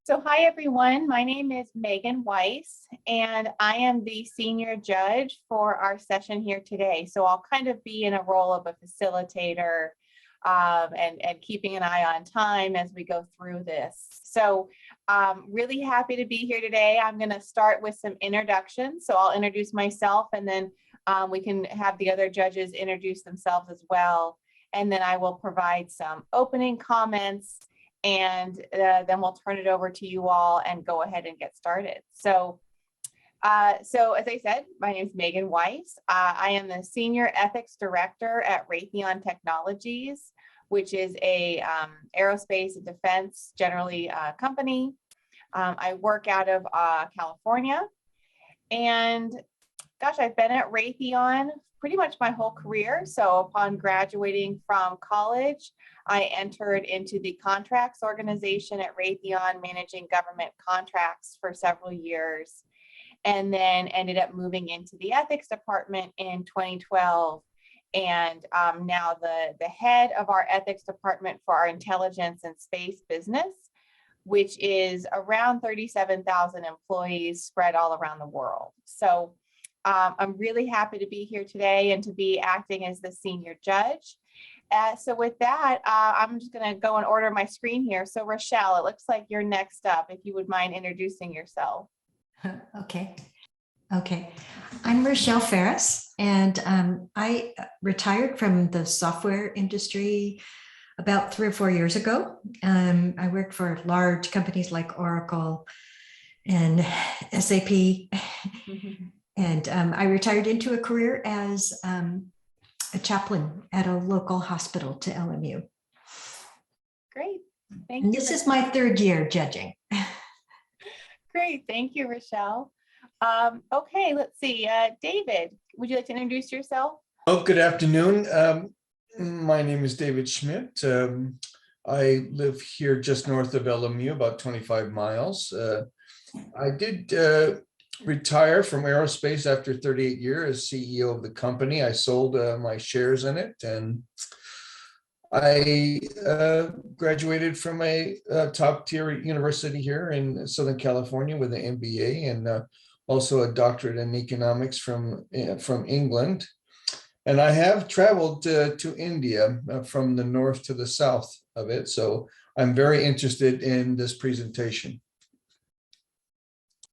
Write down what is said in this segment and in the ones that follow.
So hi everyone, my name is Megan Weiss and I am the senior judge for our session here today. So I'll kind of be in a role of a facilitator and keeping an eye on time as we go through this. So really happy to be here today. I'm going to start with some introductions. So I'll introduce myself and then we can have the other judges introduce themselves as well. And then I will provide some opening comments and then we'll turn it over to you all and go ahead and get started. So as I said, my name is Megan Weiss. I am the Senior Ethics Director at Raytheon Technologies, which is a aerospace and defense generally company. I work out of California, and gosh, I've been at Raytheon pretty much my whole career. So upon graduating from college, I entered into the contracts organization at Raytheon, managing government contracts for several years, and then ended up moving into the ethics department in 2012. And now the head of our ethics department for our intelligence and space business, which is around 37,000 employees spread all around the world. So I'm really happy to be here today and to be acting as the senior judge. So with that, I'm just going to go and order my screen here. So Rochelle, it looks like you're next up, if you would mind introducing yourself. Okay. I'm Rochelle Ferris, and I retired from the software industry about 3 or 4 years ago. I worked for large companies like Oracle and SAP. And I retired into a career as a chaplain at a local hospital to LMU. Great, thank and you. This is my 3rd year judging. Great, thank you, Rochelle. Okay, let's see. David, would you like to introduce yourself? Oh, good afternoon. My name is David Schmidt. I live here just north of LMU, about 25 miles. I did retire from aerospace after 38 years as CEO of the company. I sold my shares in it, and I graduated from a top tier university here in Southern California with an MBA and also a doctorate in economics from England. And I have traveled to India from the north to the south of it. So I'm very interested in this presentation.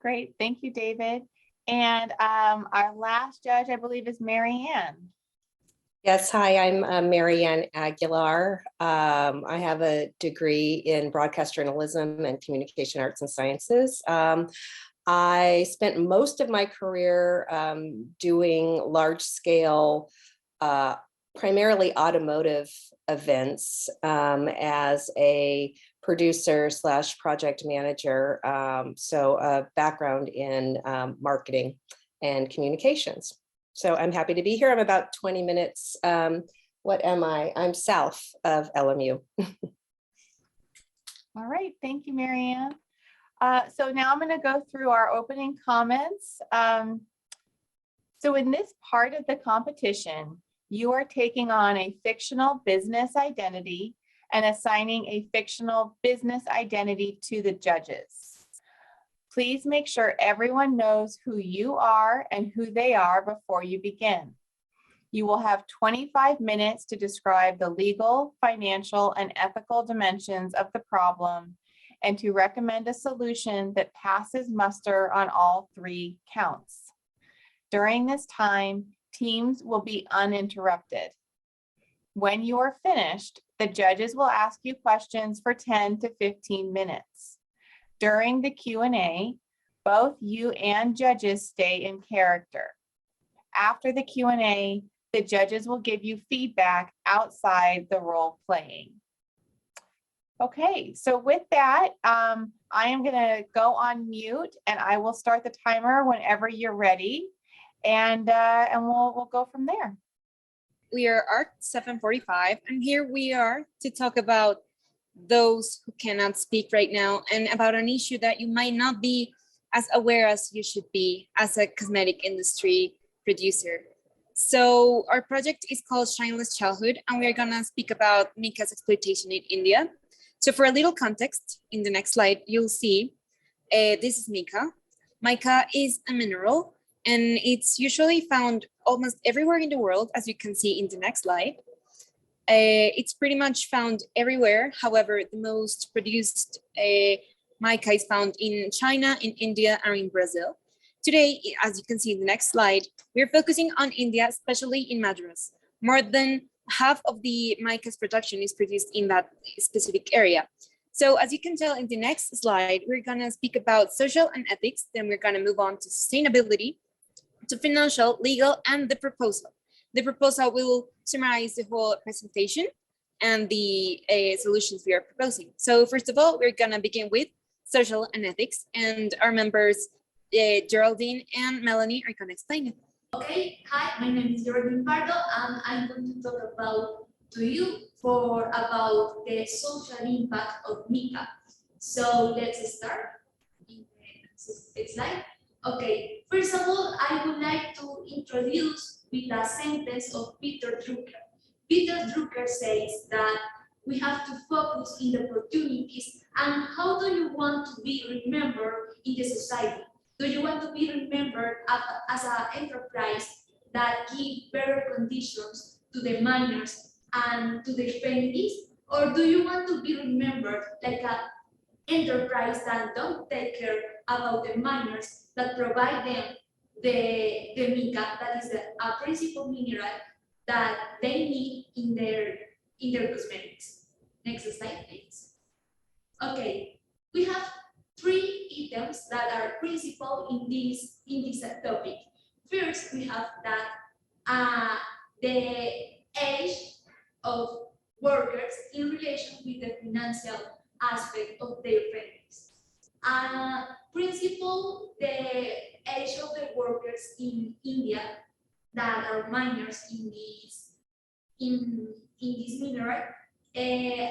Great, thank you, David. And our last judge, I believe, is Maryanne. Yes, hi, I'm Maryanne Aguilar. I have a degree in broadcast journalism and communication arts and sciences. I spent most of my career doing large-scale, primarily automotive events as a producer / project manager, so a background in marketing and communications. So I'm happy to be here. I'm about 20 minutes. What am I? I'm south of LMU. All right, thank you, Maryanne. So now I'm going to go through our opening comments. So in this part of the competition, you are taking on a fictional business identity and assigning a fictional business identity to the judges. Please make sure everyone knows who you are and who they are before you begin. You will have 25 minutes to describe the legal, financial, and ethical dimensions of the problem and to recommend a solution that passes muster on all 3 counts. During this time, teams will be uninterrupted. When you are finished, the judges will ask you questions for 10 to 15 minutes. During the Q&A, both you and judges stay in character. After the Q&A, the judges will give you feedback outside the role playing. Okay, so with that, I am going to go on mute and I will start the timer whenever you're ready, and we'll go from there. We are ARC 745, and here we are to talk about those who cannot speak right now and about an issue that you might not be as aware as you should be as a cosmetic industry producer. So our project is called Shineless Childhood, and we're gonna speak about Mica's exploitation in India. So for a little context, in the next slide, you'll see this is mica. Mica is a mineral, and it's usually found almost everywhere in the world, as you can see in the next slide. It's pretty much found everywhere. However, the most produced mica is found in China, in India, and in Brazil. Today, as you can see in the next slide, we're focusing on India, especially in Madras. More than half of the mica's production is produced in that specific area. So as you can tell in the next slide, we're gonna speak about social and ethics, then we're gonna move on to sustainability, to financial, legal, and the proposal. The proposal will summarize the whole presentation and the solutions we are proposing. So first of all, we're gonna begin with social and ethics, and our members, Geraldine and Melanie, are gonna explain it. Okay, hi, my name is Geraldine Pardo, and I'm going to talk about the social impact of Mica. So let's start in the next slide. Okay, first of all, I would like to introduce with a sentence of Peter Drucker. Peter Drucker says that we have to focus in the opportunities and how do you want to be remembered in the society? Do you want to be remembered as an enterprise that gives better conditions to the miners and to the families? Or do you want to be remembered like an enterprise that don't take care about the miners, that provide them the mica, that is a principal mineral that they need in their cosmetics? Next slide, please. Okay, we have 3 items that are principal in this topic. First, we have that the age of workers in relation with the financial aspect of their families. Principal, the age of the workers in India that are miners in this mineral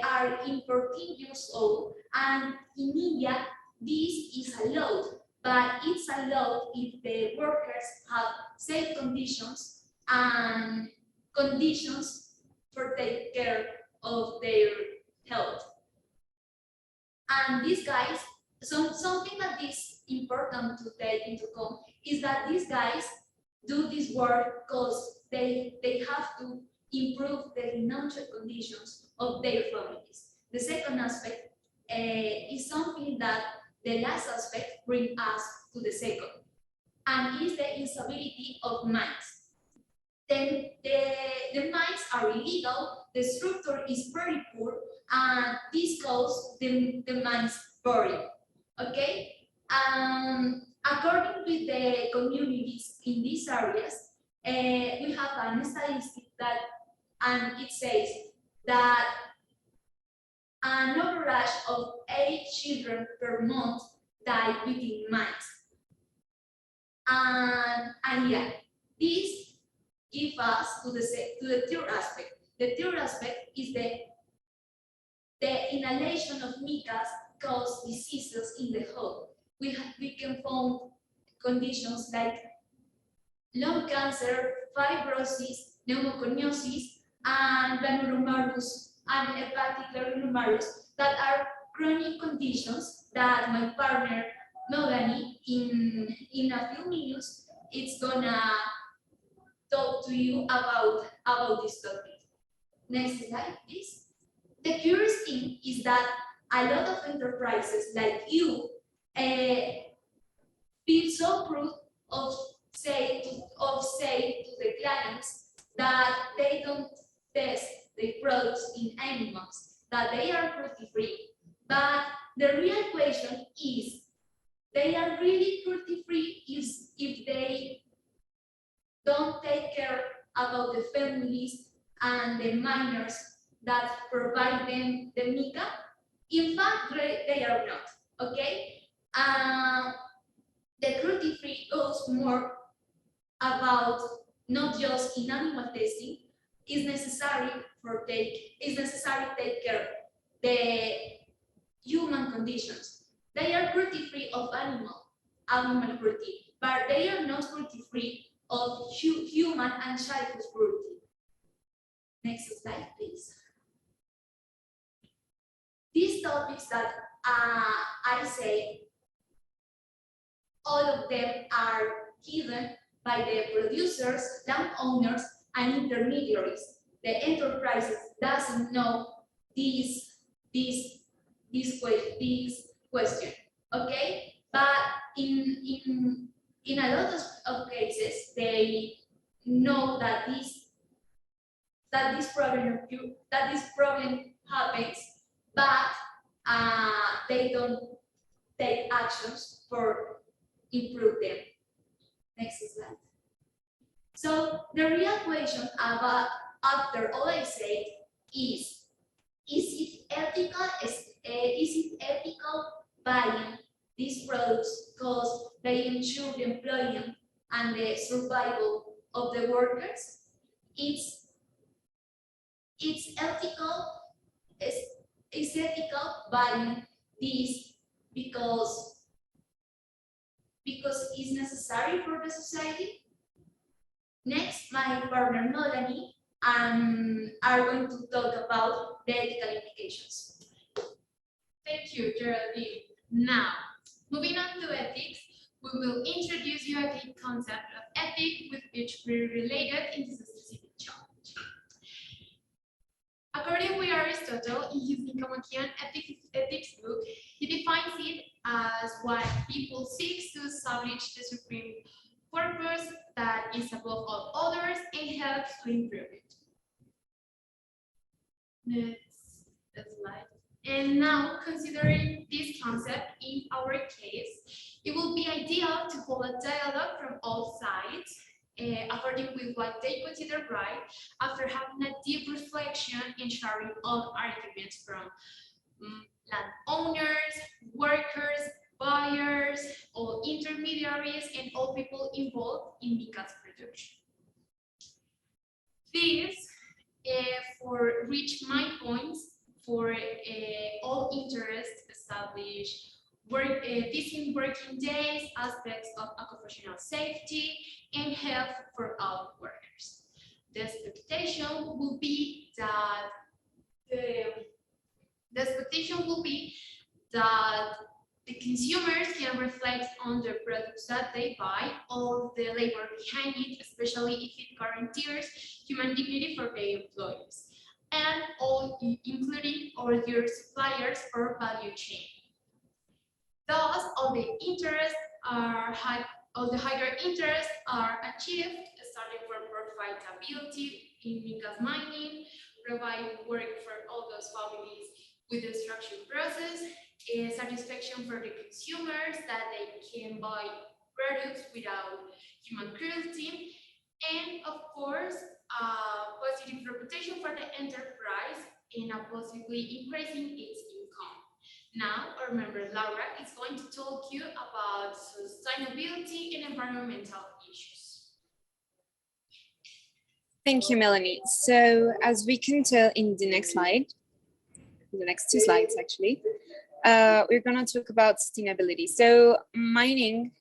are in 14 years old, and in India this is allowed, but it's allowed if the workers have safe conditions and conditions for take care of their health. And these guys, something that is important to take into account is that these guys do this work because they have to improve the financial conditions of their families. The second aspect is something that the last aspect brings us to the second, and is the instability of mines. Then the mines are illegal, the structure is very poor, and this causes the mines boring. Okay? According with the communities in these areas, we have a statistic that, and it says that an average of 8 children per month die within mines. And yeah, this gives us to the third aspect. The third aspect is the inhalation of micas cause diseases in the heart. We can find conditions like lung cancer, fibrosis, pneumoconiosis, and granulomatous and hepatic granulomatous that are chronic conditions that my partner Melanie in a few minutes it's gonna talk to you about this topic. Next slide, please. The curious thing is that a lot of enterprises like you feel so proud of say to the clients that they don't test the products in animals, that they are cruelty free. But the real question is, they are really cruelty free if they don't take care about the families and the miners that provide them the mica? In fact, they are not, okay? The cruelty free goes more about not just in animal testing, is necessary to take care the human conditions. They are cruelty free of animal cruelty, but they are not cruelty free of human and childhood cruelty. Next slide, please. these topics that I say, all of them are given by the producers, landowners, and intermediaries. The enterprises doesn't know this question, okay? But in a lot of cases, they know that this problem happens, but they don't take actions for improve them. Next slide. So the real question about after all I said is it ethical? Is it ethical buying these products because they ensure the employment and the survival of the workers? It's ethical. It's ethical buying this because it's necessary for the society. Next, my partner Melanie are going to talk about the ethical implications. Thank you, Geraldine. Now, moving on to ethics, we will introduce you a key concept of ethics with which we related in this specific challenge. According with Aristotle, in his Nicomachean Ethics book, he defines it as what people seek to establish the supreme purpose that is above all others and helps to improve it. Next slide. And now, considering this concept in our case, it will be ideal to hold a dialogue from all sides, according with what they consider right, after having a deep reflection and sharing all arguments from landowners, workers, buyers, all intermediaries, and all people involved in Mica's production. This, for reach my points, for all interests establish decent working days, aspects of occupational safety, and health for all workers. The expectation will be that the consumers can reflect on the products that they buy, all the labor behind it, especially if it guarantees human dignity for their employees, and all including all your suppliers or value chain. Thus, all the higher interests are achieved, starting from profitability in Mica's mining, providing work for all those families with the extraction process, satisfaction for the consumers that they can buy products without human cruelty, and of course, positive reputation for the enterprise and possibly increasing its income. Now, our member Laura is going to talk you about sustainability and environmental issues. Thank you, Melanie. So as we can tell in the next slide, the next two slides actually, we're going to talk about sustainability. So mining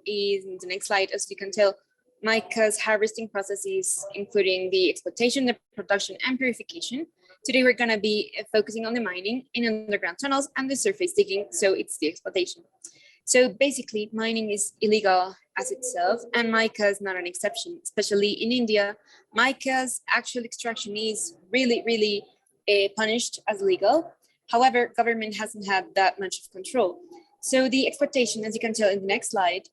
is in the next slide, as you can tell, Mica's harvesting processes, including the exploitation, the production, and purification. Today, we're going to be focusing on the mining in underground tunnels and the surface digging, so it's the exploitation. So basically, mining is illegal as itself, and mica is not an exception, especially in India. Mica's actual extraction is really punished as legal. However, government hasn't had that much of control. So the exploitation, as you can tell in the next slide,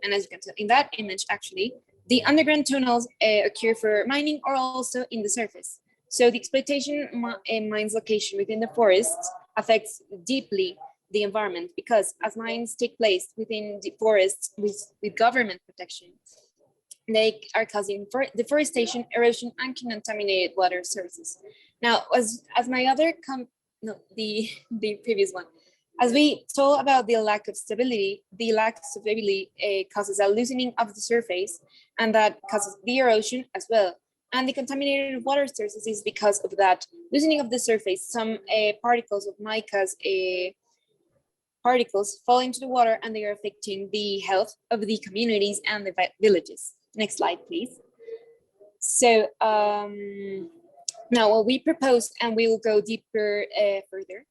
and as you can tell in that image actually, the underground tunnels occur for mining or also in the surface. So the exploitation mines location within the forests affects deeply the environment because as mines take place within the forests with government protection, they are causing deforestation, erosion, and contaminated water sources. Now, as my other the previous one, as we told about the lack of stability, causes a loosening of the surface, and that causes the erosion as well. And the contaminated water sources is because of that loosening of the surface. Some particles of mica's particles fall into the water, and they are affecting the health of the communities and the villages. Next slide, please. So now what we propose, and we will go deeper further,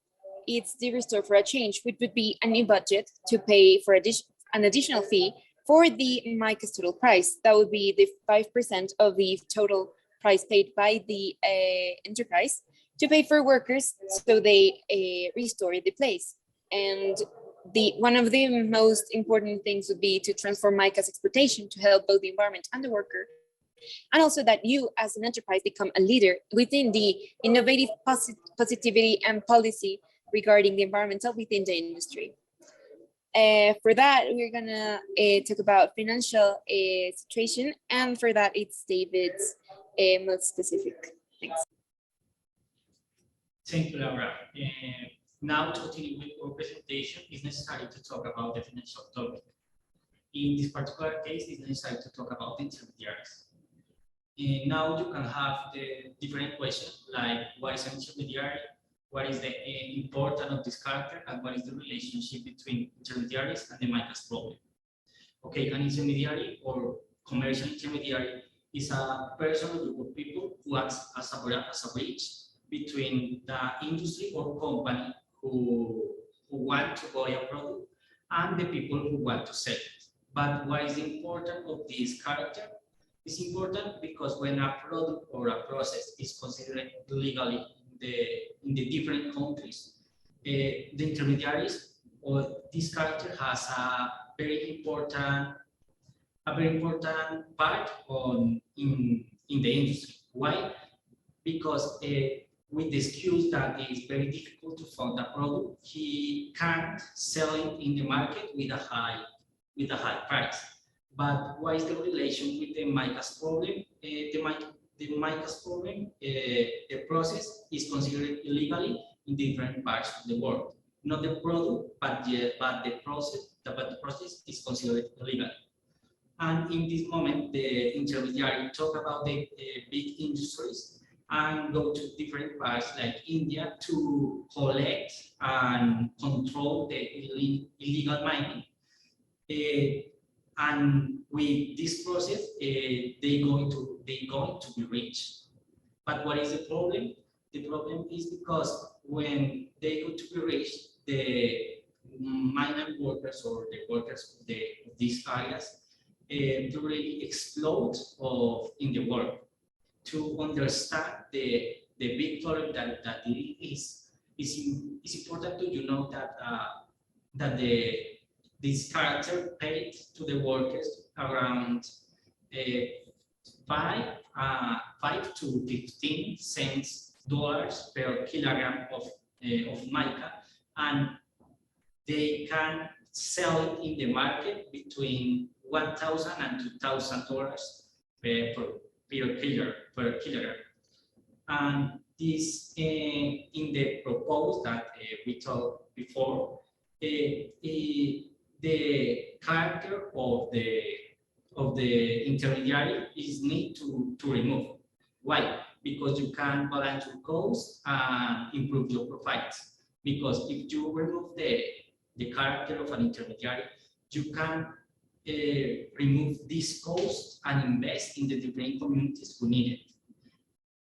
it's the Restore for a Change, which would be a new budget to pay for an additional fee for the Mica's total price. That would be the 5% of the total price paid by the enterprise to pay for workers so they restore the place. And one of the most important things would be to transform Mica's exploitation to help both the environment and the worker. And also that you as an enterprise become a leader within the innovative positivity and policy regarding the environmental within the industry. For that, we're gonna talk about financial situation, and for that, it's David's most specific. Thanks. Thank you, Laura. Now, to continue with our presentation, it's necessary to talk about the financial topic. In this particular case, it's necessary to talk about intermediaries. Now you can have the different questions like what is an intermediary, what is the importance of this character, and what is the relationship between intermediaries and the Mica's problem. Okay, an intermediary or commercial intermediary is a person or group of people who acts as a bridge between the industry or company who want to buy a product and the people who want to sell it. But what is the importance of this character? It's important because when a product or a process is considered legally in the different countries, the intermediaries or this character has a very important part in the industry. Why? Because with the excuse that it is very difficult to find a product, he can't sell it in the market with a high price. But what is the relation with the Mica's problem? The Mica's problem, the process is considered illegally in different parts of the world. Not the product, but the process is considered illegal. And in this moment, the intermediary talk about the big industries and go to different parts like India to collect and control the illegal mining. And with this process, they're going to be rich. But what is the problem? The problem is because when they go to be rich, the mining workers or the workers of these areas really explode in the world. To understand the big problem that it is important to know that this character paid to the workers around 5 to 15 cents per kilogram of mica, and they can sell it in the market between $1,000 and $2,000 per kilogram. And this in the proposal that we talked before, the character of the intermediary is need to remove. Why? Because you can balance your costs and improve your profits. Because if you remove the character of an intermediary, you can remove this cost and invest in the different communities who need it.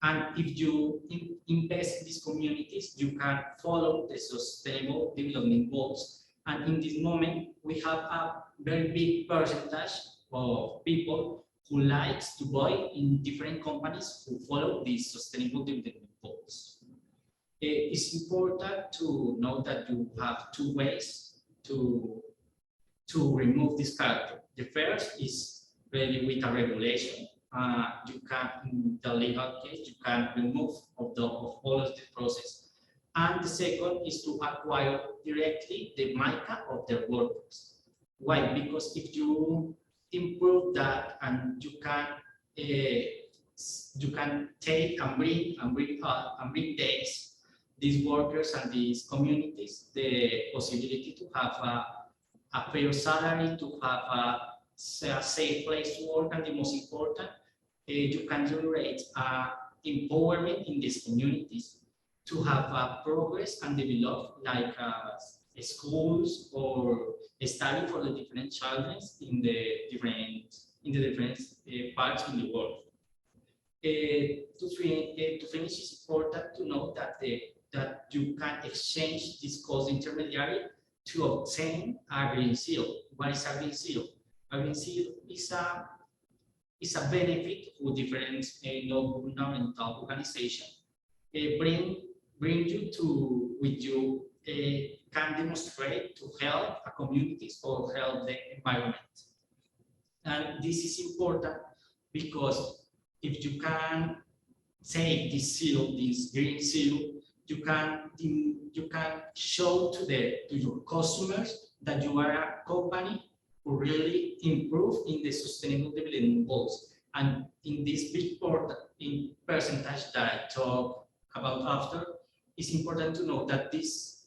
And if you invest in these communities, you can follow the sustainable development goals. And in this moment, we have a very big percentage of people who likes to buy in different companies who follow these sustainable development goals. It's important to know that you have two ways to remove this character. The first is really with a regulation. You can, in the legal case, you can remove of all of the process. And the second is to acquire directly the mica of their workers. Why? Because if you improve that and you can take and bring these workers and these communities the possibility to have a fair salary, to have a safe place to work, and the most important, you can generate empowerment in these communities to have progress and develop like schools or study for the different children in the different parts in the world. To finish, it's important to know that that you can exchange this cost intermediary to obtain a green seal. What is a green seal? A green seal is a benefit for different non-governmental organizations. Bring you to with you can demonstrate to help a communities or help the environment. And this is important because if you can take this seal, this green seal, you can show to your customers that you are a company who really improve in the sustainable development goals. And in this big in percentage that I talk about after, it's important to know that this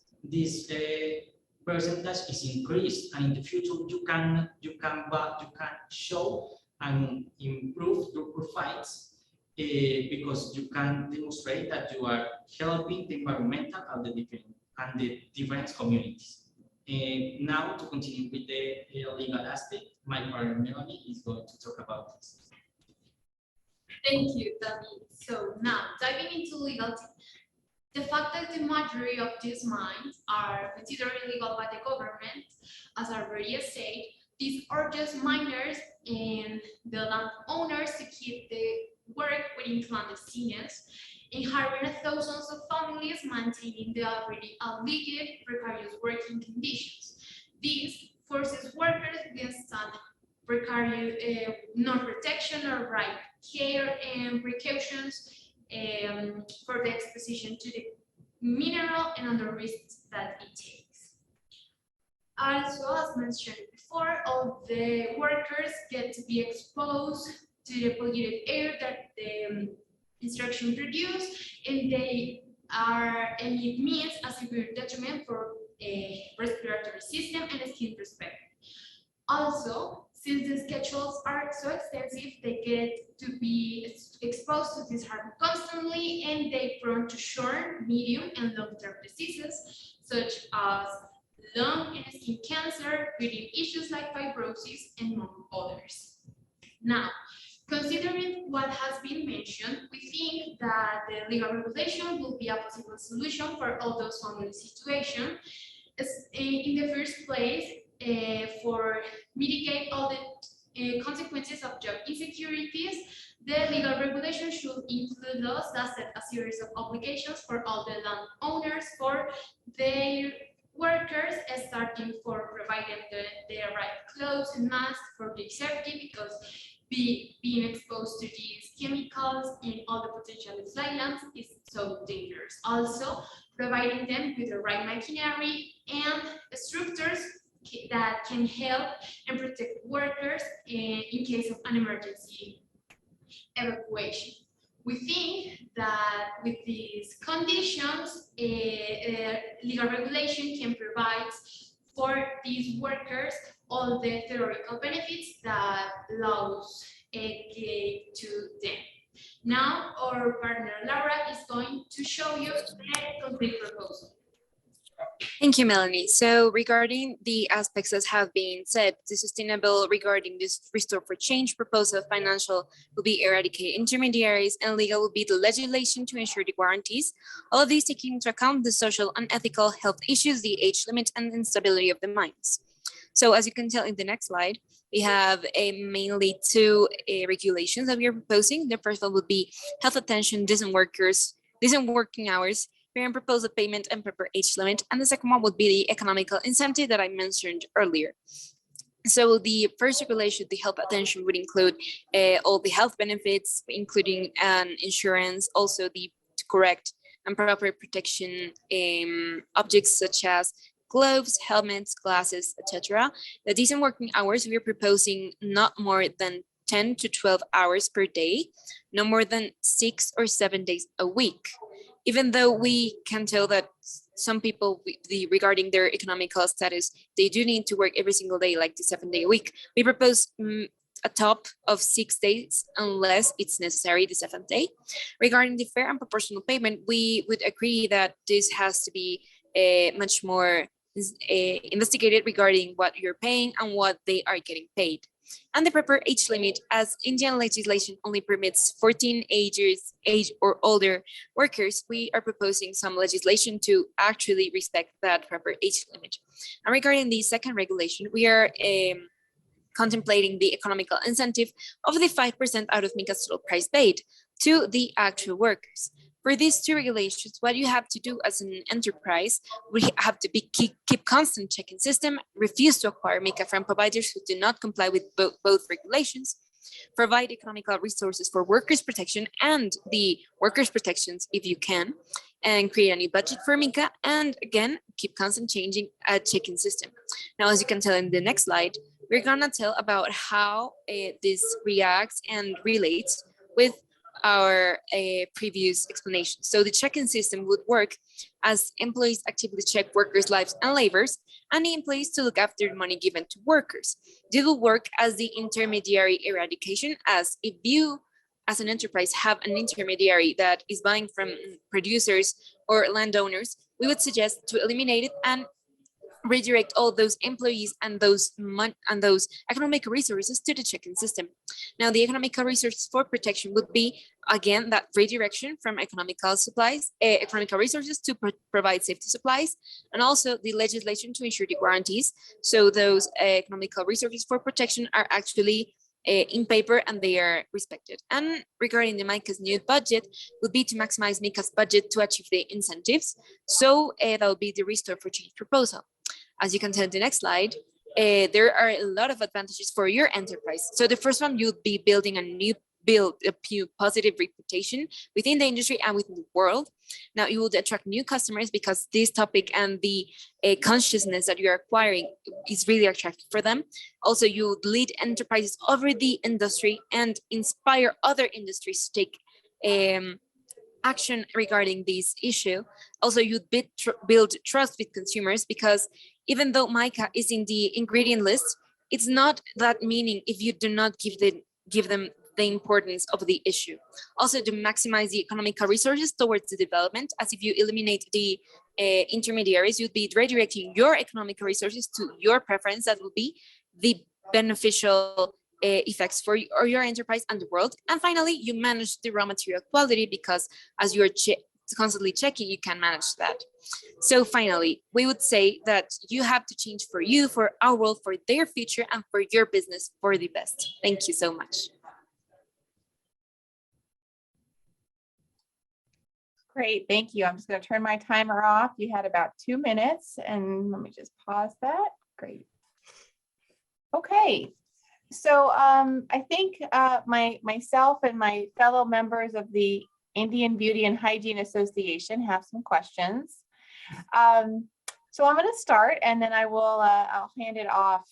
percentage is increased, and in the future you can show and improve your profiles because you can demonstrate that you are helping the environmental and the different communities. Now to continue with the legal aspect, my partner Melanie is going to talk about this. Thank you, David. So now diving into legal, the fact that the majority of these mines are considered illegal by the government, as already said, these are just miners and the landowners to keep the work within clandestineness and hiring thousands of families maintaining the already alleged precarious working conditions. This forces workers against precarious non-protection or right care and precautions for the exposition to the mineral and other risks that it takes. Also, as mentioned before, all the workers get to be exposed to the polluted air that the construction produce, and it means a severe detriment for a respiratory system and skin perspective. Also, since the schedules are so extensive, they get to be exposed to this harm constantly, and they prone to short, medium, and long-term diseases such as lung and skin cancer, breathing issues like fibrosis, and among others. Now, considering what has been mentioned, we think that the legal regulation will be a possible solution for all those family situations. In the first place, for mitigate all the consequences of job insecurities, the legal regulation should include laws that set a series of obligations for all the landowners for their workers, starting for providing the right clothes and masks for their safety, because being exposed to these chemicals and all the potential islands is so dangerous. Also, providing them with the right machinery and structures that can help and protect workers in case of an emergency evacuation. We think that with these conditions, legal regulation can provide for these workers all the theoretical benefits that laws give to them. Now, our partner Laura is going to show you the complete proposal. Thank you, Melanie. So regarding the aspects that have been said, the sustainable regarding this restore for change proposal financial will be eradicate intermediaries, and legal will be the legislation to ensure the guarantees. All of these taking into account the social and ethical health issues, the age limit, and instability of the mines. So as you can tell in the next slide, we have mainly two regulations that we are proposing. The first one would be health attention, decent working hours, parent proposal payment, and proper age limit. And the second one would be the economical incentive that I mentioned earlier. So the first regulation, the health attention, would include all the health benefits, including insurance, also the correct and proper protection objects such as gloves, helmets, glasses, etc. The decent working hours, we are proposing not more than 10 to 12 hours per day, no more than 6 or 7 days a week. Even though we can tell that some people, regarding their economical status, they do need to work every single day, like the 7-day a week. We propose a top of 6 days unless it's necessary the 7th day. Regarding the fair and proportional payment, we would agree that this has to be much more investigated regarding what you're paying and what they are getting paid. and the proper age limit, as Indian legislation only permits 14 age or older workers. We are proposing some legislation to actually respect that proper age limit. And regarding the second regulation, we are contemplating the economical incentive of the 5% out of Mica's total price paid to the actual workers. For these two regulations, what you have to do as an enterprise, we have to keep constant checking system, refuse to acquire Mica from providers who do not comply with both regulations, provide economical resources for workers' protection and the workers' protections if you can, and create a new budget for Mica, and again, keep constant changing a checking system. Now, as you can tell in the next slide, we're gonna tell about how this reacts and relates with our previous explanation. So the check-in system would work as employees actively check workers' lives and labors, and the employees to look after the money given to workers. They will work as the intermediary eradication, as if you as an enterprise have an intermediary that is buying from producers or landowners, we would suggest to eliminate it and redirect all those employees and those economic resources to the check-in system. Now, the economical resources for protection would be, again, that redirection from economical resources to provide safety supplies, and also the legislation to ensure the guarantees. So those economical resources for protection are actually in paper and they are respected. And regarding the Mica's new budget would be to maximize Mica's budget to achieve the incentives. So that will be the Restore for Change proposal. As you can tell in the next slide, there are a lot of advantages for your enterprise. So the first one, you'd be building a positive reputation within the industry and within the world. Now you would attract new customers because this topic and the consciousness that you're acquiring is really attractive for them. Also, you would lead enterprises over the industry and inspire other industries to take action regarding this issue. Also, you'd build trust with consumers, because even though Mica is in the ingredient list, it's not that meaning if you do not give them the importance of the issue. Also, to maximize the economical resources towards the development, as if you eliminate the intermediaries, you'd be redirecting your economic resources to your preference. That will be the beneficial effects for your enterprise and the world. And finally, you manage the raw material quality, because as you're constantly checking, you can manage that. So finally, we would say that you have to change for you, for our world, for their future, and for your business for the best. Thank you so much. Great, thank you. I'm just going to turn my timer off. You had about 2 minutes, and let me just pause that. Great. Okay, so I think myself and my fellow members of the Indian Beauty and Hygiene Association have some questions. So I'm going to start, and then I'll hand it off.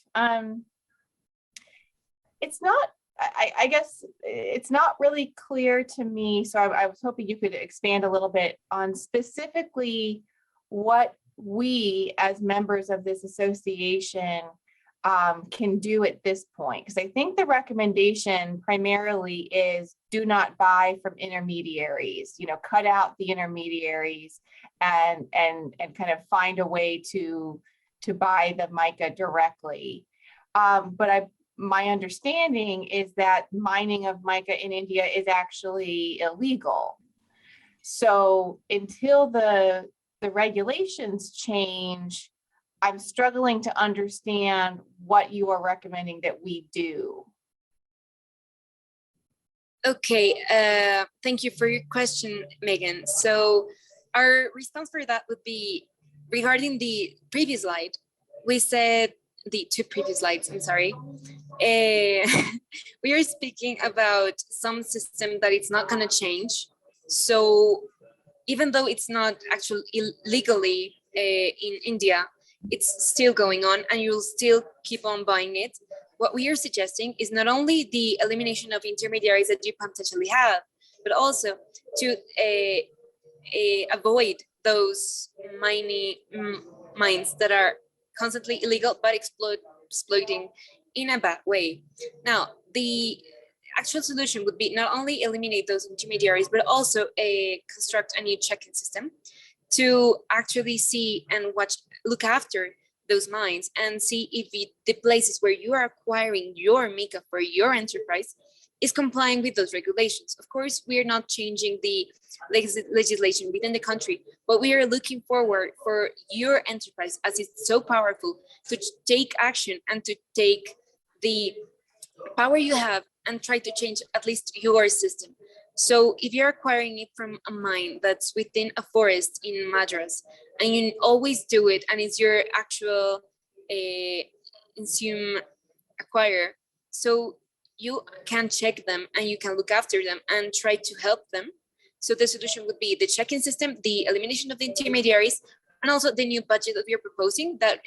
It's not, I guess it's not really clear to me, so I was hoping you could expand a little bit on specifically what we as members of this association can do at this point, because I think the recommendation primarily is do not buy from intermediaries, cut out the intermediaries and kind of find a way to buy the Mica directly. But my understanding is that mining of Mica in India is actually illegal. So until the regulations change, I'm struggling to understand what you are recommending that we do. Okay, thank you for your question, Megan. So our response for that would be, regarding the previous slide, we said, the two previous slides, I'm sorry. We are speaking about some system that it's not gonna change. So even though it's not actually illegally in India, it's still going on and you'll still keep on buying it. What we are suggesting is not only the elimination of intermediaries that you potentially have, but also to avoid those mines that are constantly illegal but exploiting in a bad way. Now, the actual solution would be not only eliminate those intermediaries, but also construct a new check-in system to actually see and look after those mines and see if the places where you are acquiring your Mica for your enterprise is complying with those regulations. Of course, we are not changing the legislation within the country, but we are looking forward for your enterprise, as it's so powerful, to take action and to take the power you have and try to change at least your system. So if you're acquiring it from a mine that's within a forest in Madras, and you always do it, and it's your actual insume acquirer, so you can check them and you can look after them and try to help them. So the solution would be the check-in system, the elimination of the intermediaries, and also the new budget that we are proposing that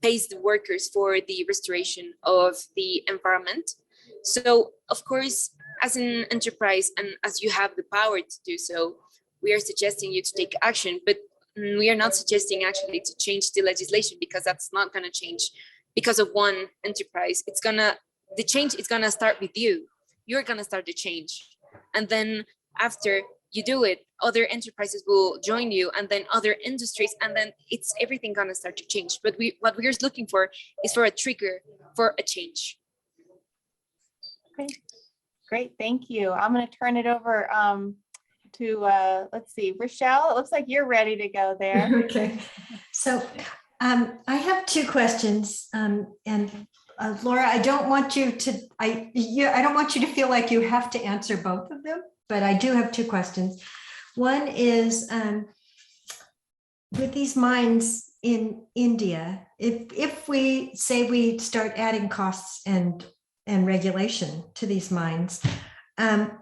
pays the workers for the restoration of the environment. So of course, as an enterprise and as you have the power to do so, we are suggesting you to take action, but we are not suggesting actually to change the legislation, because that's not going to change because of one enterprise. The change is going to start with you. You're going to start the change. And then after you do it, other enterprises will join you, and then other industries, and then it's everything going to start to change. But what we're looking for is for a trigger for a change. Okay, great, thank you. I'm going to turn it over to, let's see, Rochelle, it looks like you're ready to go there. Okay, so I have two questions, and Laura, I don't want you to, I don't want you to feel like you have to answer both of them, but I do have two questions. One is, with these mines in India, if we say we start adding costs and regulation to these mines,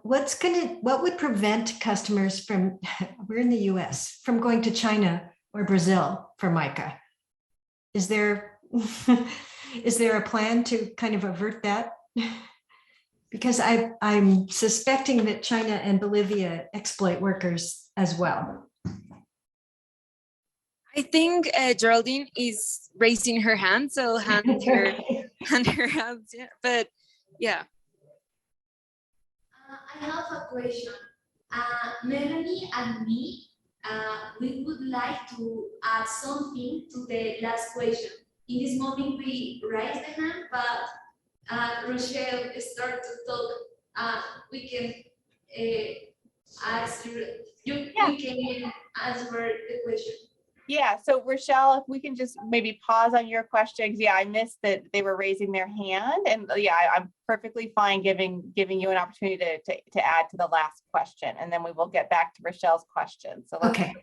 what would prevent customers from, we're in the US, from going to China or Brazil for mica? Is there a plan to kind of avert that? Because I'm suspecting that China and Bolivia exploit workers as well. I think Geraldine is raising her hand, so hand her hands. Yeah. But yeah. I have a question. Melanie and me, we would like to add something to the last question. In this moment, we raise the hand, but Rochelle started to talk. We can ask you. Yeah. We can answer the question. Yeah, so Rochelle, if we can just maybe pause on your questions. Yeah, I missed that they were raising their hand, and yeah, I'm perfectly fine giving you an opportunity to add to the last question, and then we will get back to Rochelle's question. So okay,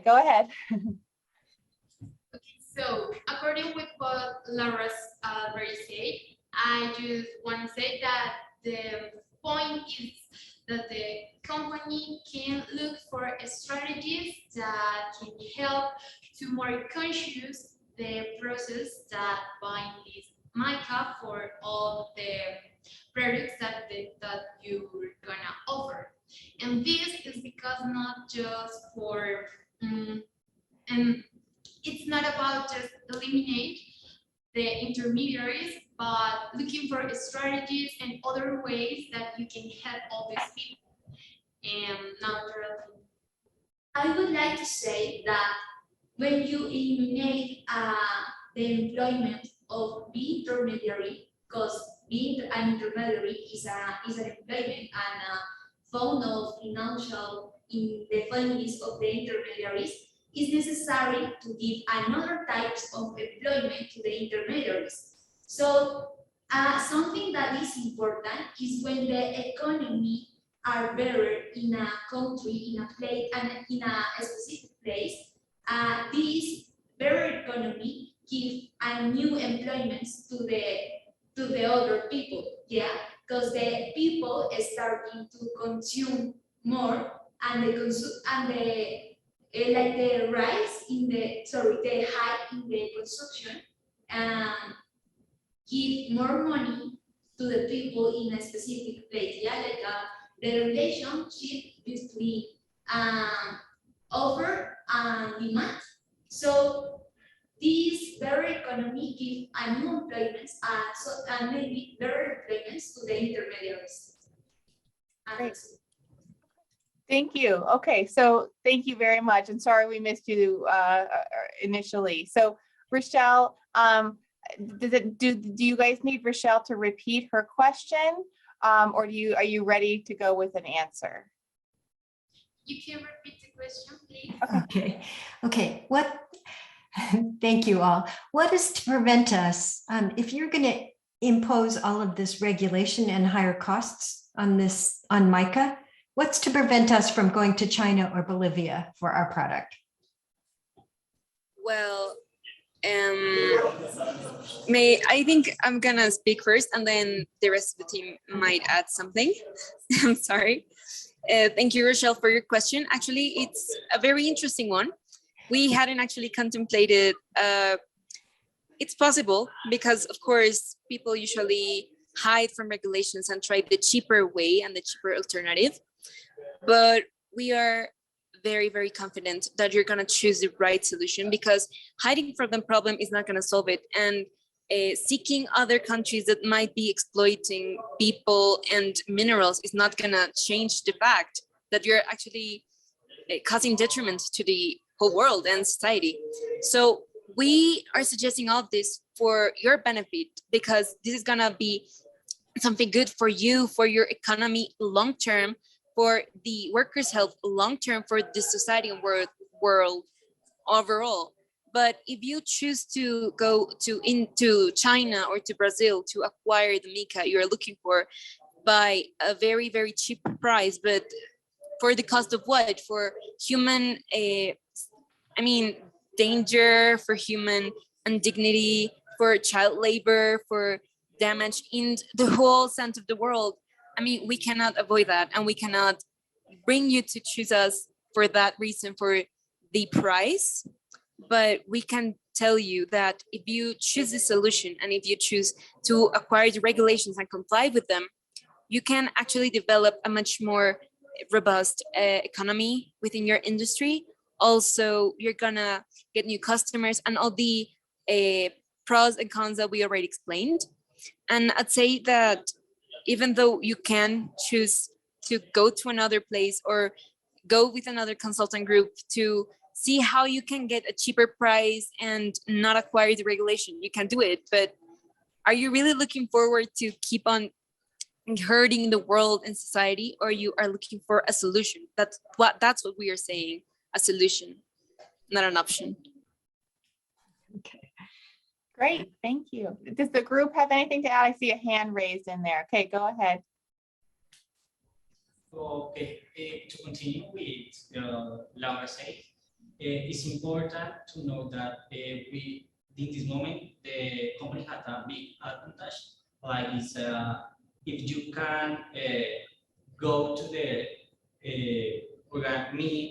go ahead. Okay, so according with what Laura's already said, I just want to say that the point is that the company can look for strategies that can help to more conscious the process that buying this mica for all the products that you're gonna offer. And this is because not just for and it's not about just eliminate the intermediaries, but looking for strategies and other ways that you can help all these people. And now, I would like to say that when you eliminate the employment of the intermediary, because being an intermediary is an employment and a fund of financial in the families of the intermediaries, it's necessary to give another types of employment to the intermediaries. So something that is important is when the economy are better in a country, in a place, and in a specific place, this better economy give a new employments to the other people, yeah, because the people are starting to consume more, and the rise in the hike in the consumption give more money to the people in a specific place, yeah, like the relationship between offer and demand. So this better economy give a new employments and maybe better employments to the intermediaries. Great. Thank you. Okay, so thank you very much. And sorry we missed you initially. So Rochelle, do you guys need Rochelle to repeat her question? Or are you ready to go with an answer? You can repeat the question, please. Okay. Thank you all. What is to prevent us, if you're going to impose all of this regulation and higher costs on Mica, what's to prevent us from going to China or Bolivia for our product? Well, I think I'm gonna speak first, and then the rest of the team might add something. I'm sorry. Thank you, Rochelle, for your question. Actually, it's a very interesting one. We hadn't actually contemplated. It's possible because, of course, people usually hide from regulations and try the cheaper way and the cheaper alternative. But we are very, very confident that you're going to choose the right solution, because hiding from the problem is not going to solve it. And seeking other countries that might be exploiting people and minerals is not going to change the fact that you're actually causing detriment to the whole world and society. So we are suggesting all of this for your benefit, because this is going to be something good for you, for your economy long term, for the workers' health long term, for the society and world overall. But if you choose to go into China or to Brazil to acquire the mica you're looking for by a very, very cheap price, but for the cost of what? For human, danger, for human indignity, for child labor, for damage in the whole sense of the world. We cannot avoid that, and we cannot bring you to choose us for that reason, for the price. But we can tell you that if you choose the solution, and if you choose to acquire the regulations and comply with them, you can actually develop a much more robust economy within your industry. Also, you're gonna get new customers and all the pros and cons that we already explained. And I'd say that even though you can choose to go to another place or go with another consultant group to see how you can get a cheaper price and not acquire the regulation, you can do it. But are you really looking forward to keep on hurting the world and society, or you are looking for a solution? That's what we are saying, a solution, not an option. Okay. Great, thank you. Does the group have anything to add? I see a hand raised in there. Okay, go ahead. Okay, to continue with Laura said, it's important to know that in this moment, the company has a big advantage. Like if you can go to the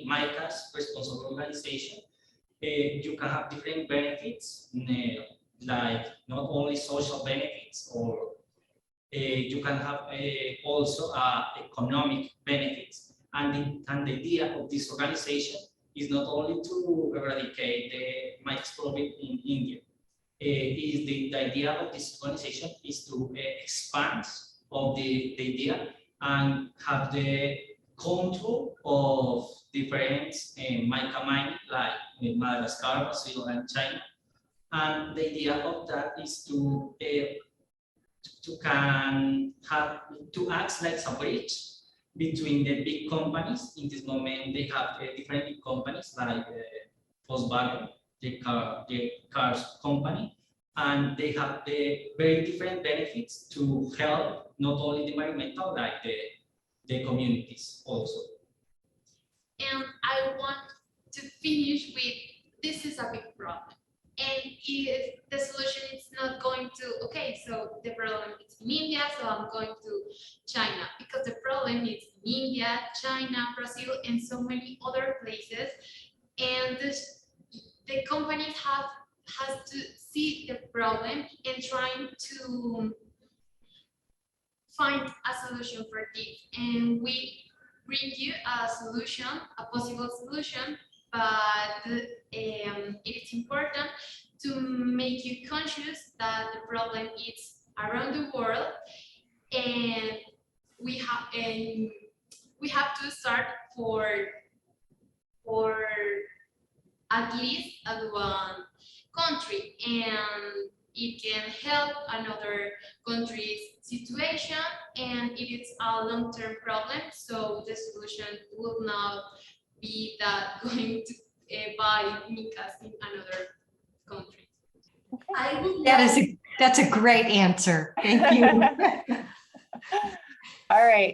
Mica's responsible organization, you can have different benefits, like not only social benefits, or you can have also economic benefits. And the idea of this organization is not only to eradicate the Mica's problem in India. The idea of this organization is to expand of the idea and have the control of different mica mining, like Madagascar, Brazil, and China. And the idea of that is to act like a bridge between the big companies. In this moment, they have different big companies like Volkswagen, the cars company, and they have the very different benefits to help not only the environmental, like the communities also. And I want to finish with, this is a big problem. And if the solution is not going to, okay, so the problem is in India, so I'm going to China, because the problem is in India, China, Brazil, and so many other places. And the companies has to see the problem and trying to find a solution for this. And we bring you a solution, a possible solution, but it is important to make you conscious that the problem is around the world, and we we have to start for at least at one country, and it can help another country's situation, and it is a long-term problem, so the solution will not be that going to buy Micas in another country. I would That's a great answer. Thank you. All right,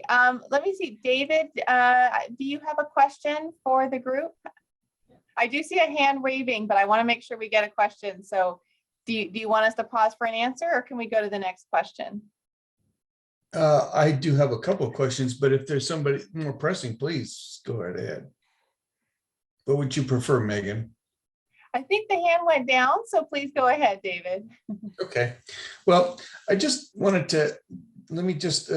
let me see, David, do you have a question for the group? I do see a hand waving, but I want to make sure we get a question. So do you want us to pause for an answer, or can we go to the next question? I do have a couple of questions, but if there's somebody more pressing, please go right ahead. What would you prefer, Megan? I think the hand went down, so please go ahead, David. Okay, well, I just wanted to, let me just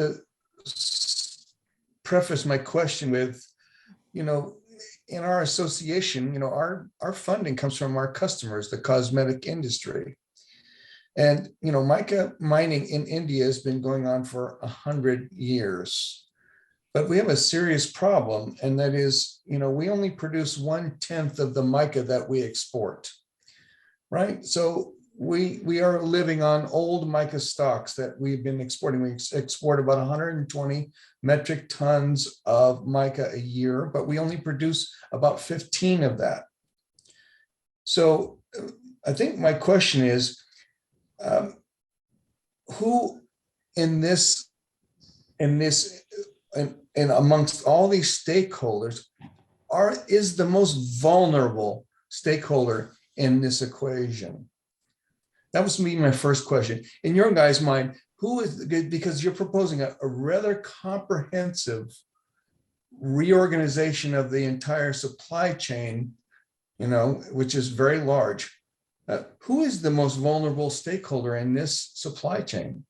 preface my question with, in our association, our funding comes from our customers, the cosmetic industry. And, mica mining in India has been going on for 100 years. But we have a serious problem, and that is, we only produce 1/10 of the mica that we export, right? So we are living on old mica stocks that we've been exporting. We export about 120 metric tons of mica a year, but we only produce about 15 of that. So I think my question is, who and amongst all these stakeholders is the most vulnerable stakeholder in this equation? That was me, my first question. In your guys' mind, who is, because you're proposing a rather comprehensive reorganization of the entire supply chain, which is very large. Who is the most vulnerable stakeholder in this supply chain?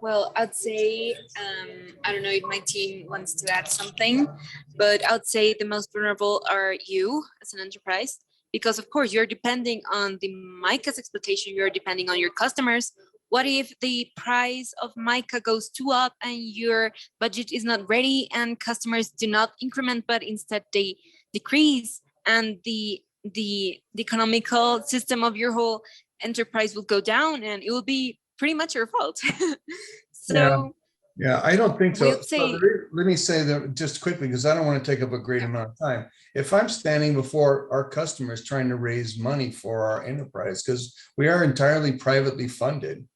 Well, I'd say, I don't know if my team wants to add something, but I'd say the most vulnerable are you as an enterprise, because of course you're depending on the mica's exploitation, you're depending on your customers. What if the price of mica goes too up and your budget is not ready and customers do not increment, but instead they decrease, and the economical system of your whole enterprise will go down and it will be pretty much your fault. So yeah, I don't think so. Say, Let me say that just quickly, because I don't want to take up a great amount of time. If I'm standing before our customers trying to raise money for our enterprise, because we are entirely privately funded,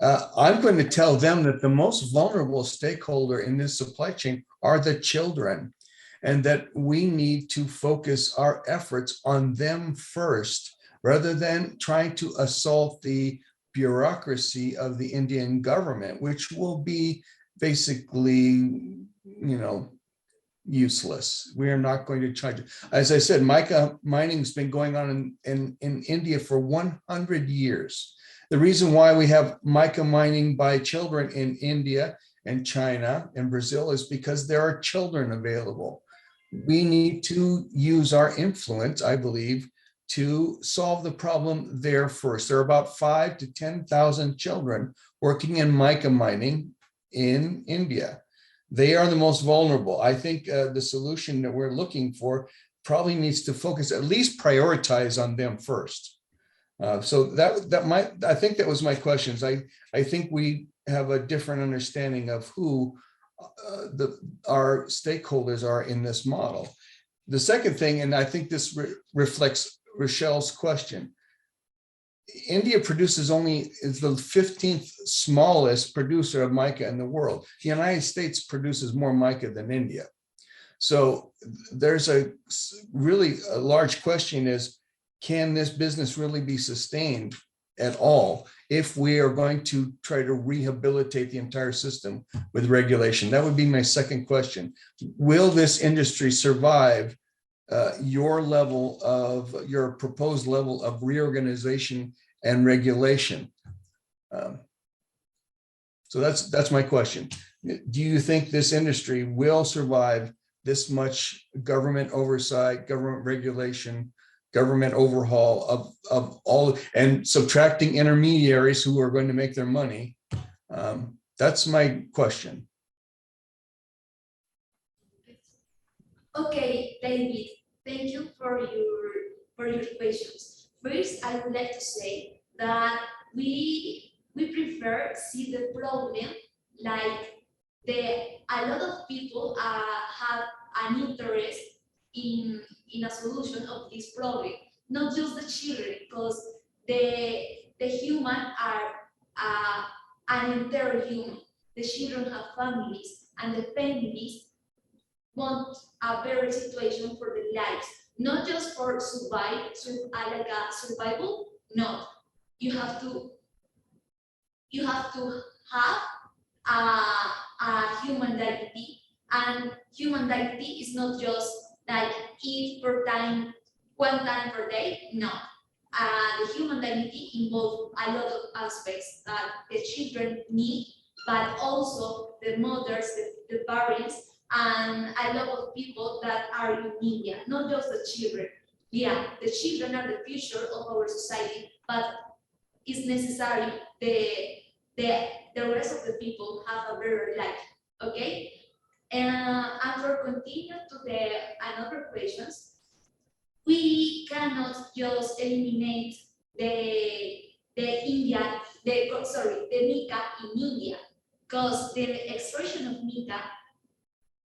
I'm going to tell them that the most vulnerable stakeholder in this supply chain are the children, and that we need to focus our efforts on them first, rather than trying to assault the bureaucracy of the Indian government, which will be basically, useless. We are not going to charge. As I said, mica mining has been going on in India for 100 years. The reason why we have mica mining by children in India and China and Brazil is because there are children available. We need to use our influence, I believe, to solve the problem there first. There are about 5,000 to 10,000 children working in mica mining in India. They are the most vulnerable. I think the solution that we're looking for probably needs to focus, at least prioritize on them first. So I think that was my questions. I think we have a different understanding of who our stakeholders are in this model. The second thing, and I think this reflects Rochelle's question, India is the 15th smallest producer of mica in the world. The United States produces more mica than India. So there's a large question is, can this business really be sustained at all if we are going to try to rehabilitate the entire system with regulation? That would be my second question. Will this industry survive your proposed level of reorganization and regulation? So that's my question. Do you think this industry will survive this much government oversight, government regulation, government overhaul of all, and subtracting intermediaries who are going to make their money? That's my question. Okay, David, thank you for your questions. First, I would like to say that we prefer see the problem like a lot of people have an interest in a solution of this problem, not just the children, because the human are an entire human. The children have families, and the families want a better situation for their lives, not just for like a survival. No, you have to have a human dignity, and human dignity is not just like eat one time per day. No, the human dignity involves a lot of aspects that the children need, but also the mothers, the parents, and a lot of people that are in India, not just the children. Yeah, the children are the future of our society, but it's necessary the rest of the people have a better life. Okay, and for continue to the another questions, we cannot just eliminate the Mica in India, because the expression of Mica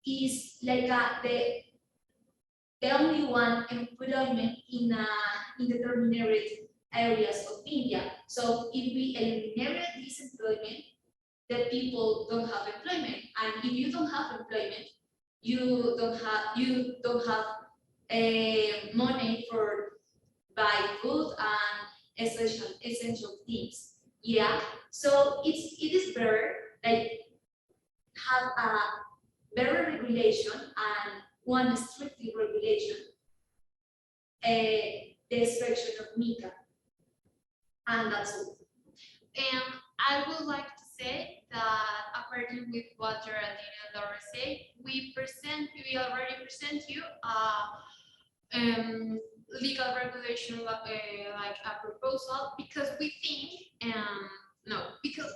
is like the only one employment in determined areas of India. So if we eliminate this employment, the people don't have employment, and if you don't have employment, you don't have money for buy food and essential things. Yeah, so it is better like have a better regulation and one strictly regulation, the extraction of Mica, and that's all. And I would like to say that according with what Geraldine and Laura say, we already present you legal regulation like a proposal, because we think because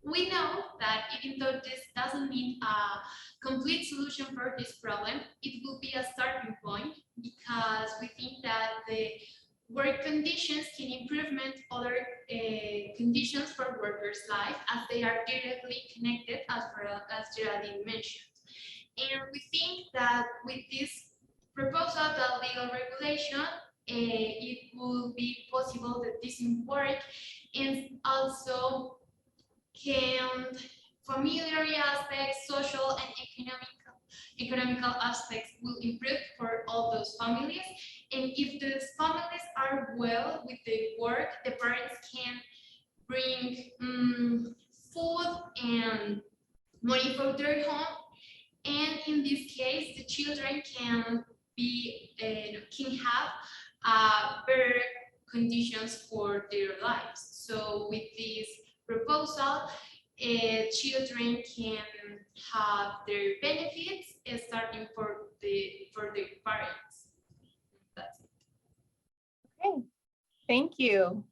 we know that even though this doesn't mean a complete solution for this problem, it will be a starting point, because we think that the work conditions can improve other conditions for workers' life, as they are directly connected, as Geraldine mentioned. And we think that with this proposal, the legal regulation, it will be possible that this will work, and also can familiar aspects, social and economical aspects will improve for all those families. And if those families are well with the work, the parents can bring food and money for their home. And in this case, the children can have better conditions for their lives. So with this proposal, children can have their benefits starting for the parents. That's it. Okay, thank you.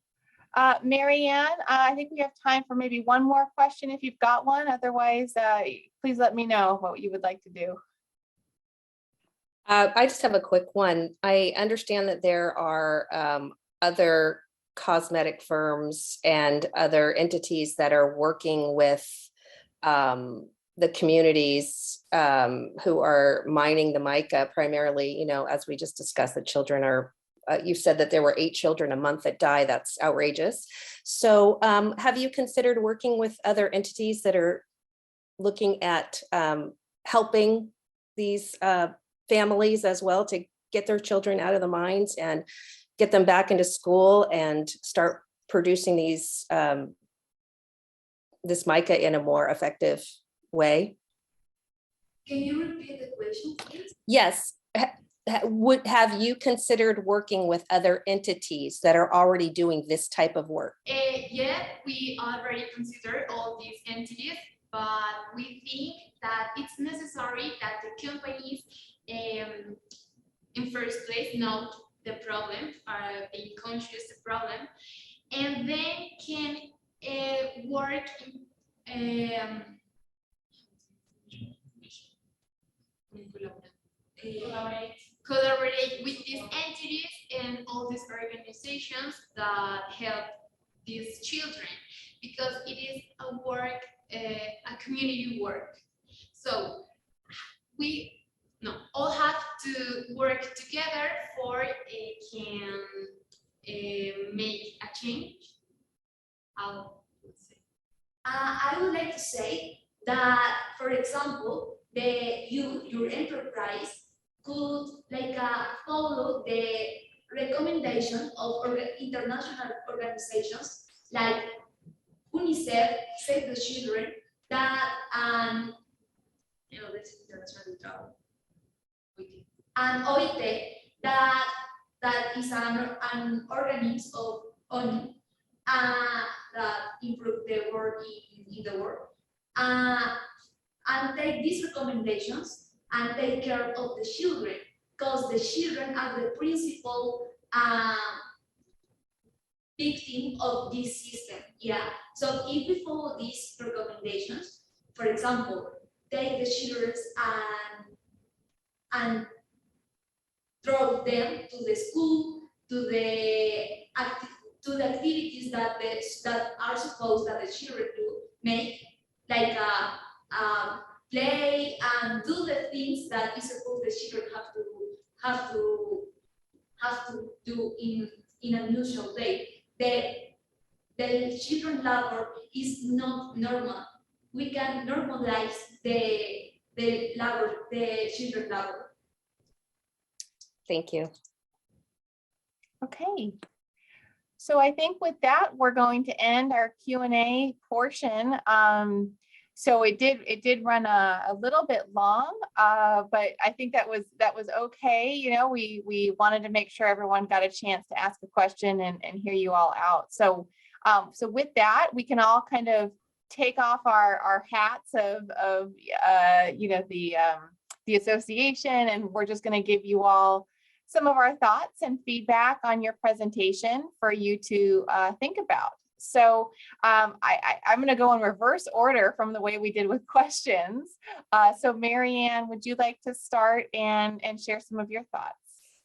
Marianne, I think we have time for maybe one more question if you've got one. Otherwise, please let me know what you would like to do. I just have a quick one. I understand that there are other cosmetic firms and other entities that are working with the communities who are mining the mica primarily, as we just discussed, the children are, you said that there were 8 children a month that die. That's outrageous. So have you considered working with other entities that are looking at helping these families as well to get their children out of the mines and get them back into school and start producing these this mica in a more effective way? Can you repeat the question, please? Yes. Have you considered working with other entities that are already doing this type of work? Yeah, we already consider all these entities. but we think that it's necessary that the companies in first place know the problem, being conscious the problem, and then can work collaborate with these entities and all these organizations that help these children, because it is a work, a community work. So we all have to work together for can make a change. I would like to say that, for example, your enterprise could follow the recommendation of international organizations like UNICEF, Save the Children, that and OIT, that is an organism of ONU that improve the work in the world, and take these recommendations and take care of the children, because the children are the principal victim of this system. Yeah. So if we follow these recommendations, for example, take the children and drop them to the school, to the activities that are supposed that the children do, make, like play and do the things that is supposed the children have to do in a usual day. The children labor is not normal. We can normalize the children labor. Thank you. Okay. So I think with that, we're going to end our Q&A portion. So it did run a little bit long, but I think that was okay. You know, we wanted to make sure everyone got a chance to ask a question and hear you all out. So so with that, we can all kind of take off our hats of you know, the association, and we're just going to give you all some of our thoughts and feedback on your presentation for you to think about. So I'm going to go in reverse order from the way we did with questions. So Marianne, would you like to start and share some of your thoughts?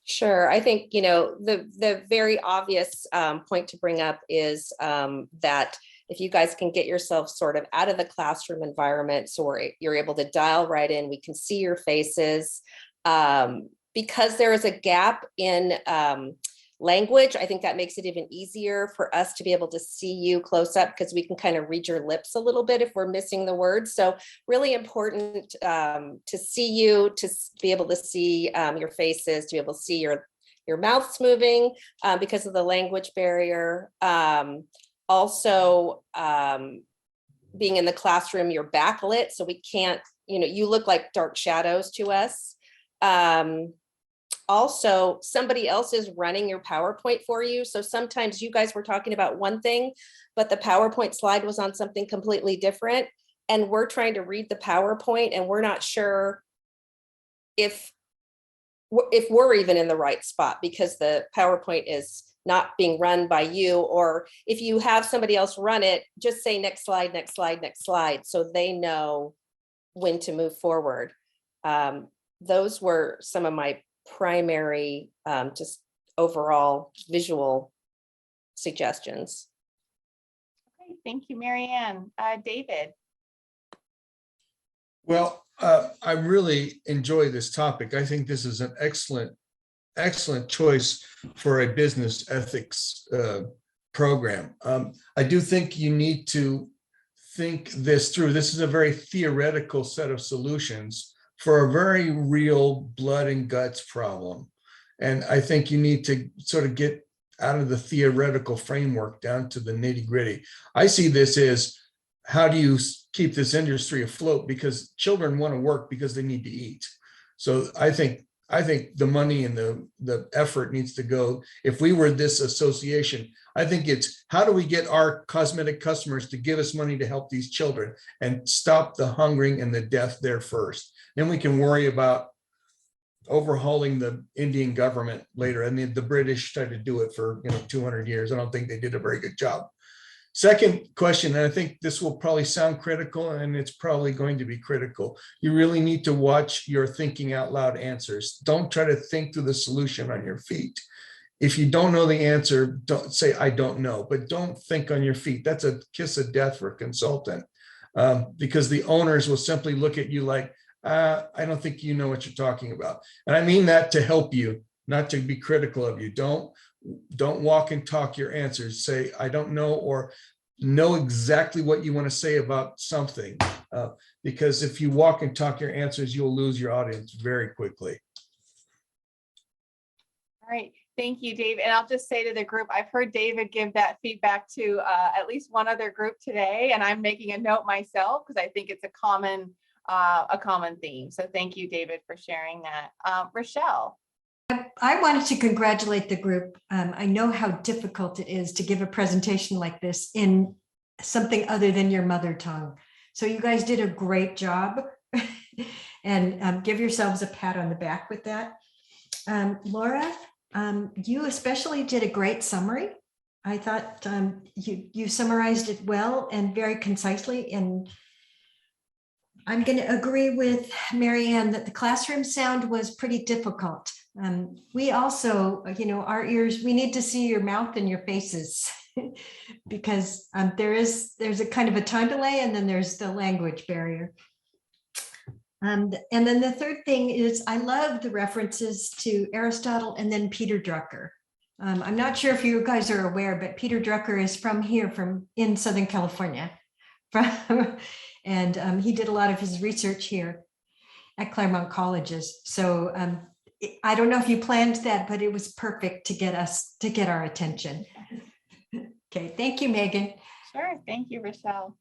Sure. I think, you know, the very obvious point to bring up is that if you guys can get yourself sort of out of the classroom environment, so you're able to dial right in, we can see your faces. Because there is a gap in language, I think that makes it even easier for us to be able to see you close up, because we can kind of read your lips a little bit if we're missing the words. So really important to see you, to be able to see your faces, to be able to see your mouths moving because of the language barrier. Also, being in the classroom, you're backlit, so we can't, you know, you look like dark shadows to us. Also, somebody else is running your PowerPoint for you. So sometimes you guys were talking about one thing, but the PowerPoint slide was on something completely different. And we're trying to read the PowerPoint and we're not sure if we're even in the right spot, because the PowerPoint is not being run by you. Or if you have somebody else run it, just say next slide, next slide, next slide, so they know when to move forward. Those were some of my primary just overall visual suggestions. Okay, thank you, Marianne. David. Well, I really enjoy this topic. I think this is an excellent choice for a business ethics program. I do think you need to think this through. This is a very theoretical set of solutions for a very real blood and guts problem. And I think you need to sort of get out of the theoretical framework down to the nitty-gritty. I see this as, how do you keep this industry afloat? Because children want to work because they need to eat. So I think I think the money and the effort needs to go. If we were this association, I think it's how do we get our cosmetic customers to give us money to help these children and stop the hungering and the death there first. Then we can worry about overhauling the Indian government later. I mean, the British tried to do it for 200 years. I don't think they did a very good job. Second question, and I think this will probably sound critical, and it's probably going to be critical. You really need to watch your thinking out loud answers. Don't try to think through the solution on your feet. If you don't know the answer, don't say, I don't know, but don't think on your feet. That's a kiss of death for a consultant, because the owners will simply look at you like, I don't think you know what you're talking about. And I mean that to help you, not to be critical of you. Don't walk and talk your answers. Say, I don't know, or know exactly what you want to say about something. Because if you walk and talk your answers, you'll lose your audience very quickly. All right, thank you, Dave. And I'll just say to the group, I've heard David give that feedback to at least one other group today, and I'm making a note myself because I think it's a common theme. So thank you, David, for sharing that. Rochelle. I wanted to congratulate the group. I know how difficult it is to give a presentation like this in something other than your mother tongue. So you guys did a great job, and give yourselves a pat on the back with that. Laura, you especially did a great summary. I thought you summarized it well and very concisely, and I'm going to agree with Marianne that the classroom sound was pretty difficult. We also, our ears, we need to see your mouth and your faces because there's a kind of a time delay, and then there's the language barrier. And then the third thing is I love the references to Aristotle and then Peter Drucker. I'm not sure if you guys are aware, but Peter Drucker is from in Southern California. And he did a lot of his research here at Claremont Colleges. So I don't know if you planned that, but it was perfect to get our attention. Okay, thank you, Megan. Sure, thank you, Rochelle.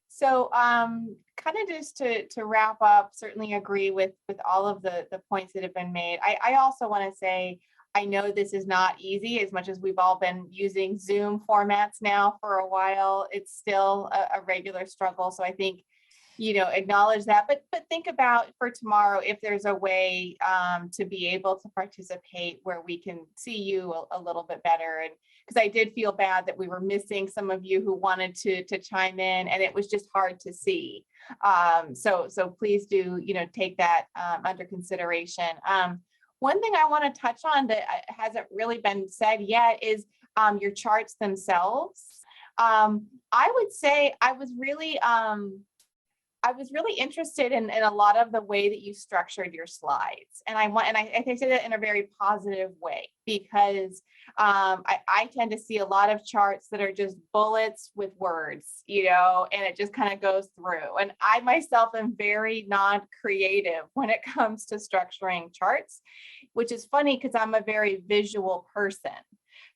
So kind of just to wrap up, certainly agree with all of the points that have been made. I also want to say, I know this is not easy. As much as we've all been using Zoom formats now for a while, it's still a regular struggle. So I think, acknowledge that, but think about for tomorrow, if there's a way to be able to participate where we can see you a little bit better. And because I did feel bad that we were missing some of you who wanted to chime in, and it was just hard to see. So please do, take that under consideration. One thing I want to touch on that hasn't really been said yet is your charts themselves. I would say I was really interested in a lot of the way that you structured your slides, and I say that in a very positive way, because I tend to see a lot of charts that are just bullets with words, and it just kind of goes through. And I myself am very non-creative when it comes to structuring charts, which is funny because I'm a very visual person.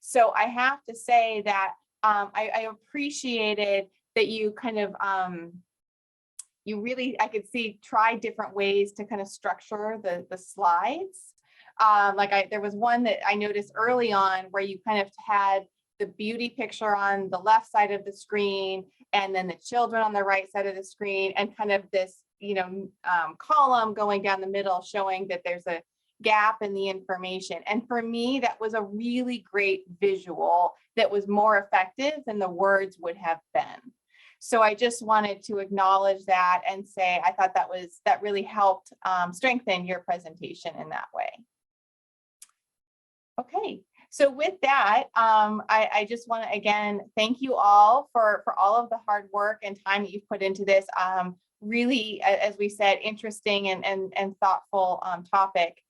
So I have to say that I appreciated that you kind of you really, I could see, try different ways to kind of structure the slides. There was one that I noticed early on where you kind of had the beauty picture on the left side of the screen, and then the children on the right side of the screen, and kind of this, column going down the middle showing that there's a gap in the information. And for me, that was a really great visual that was more effective than the words would have been. So I just wanted to acknowledge that and say, I thought that really helped strengthen your presentation in that way. Okay, so with that, I just want to again thank you all for all of the hard work and time that you've put into this. Really, as we said, interesting and thoughtful topic.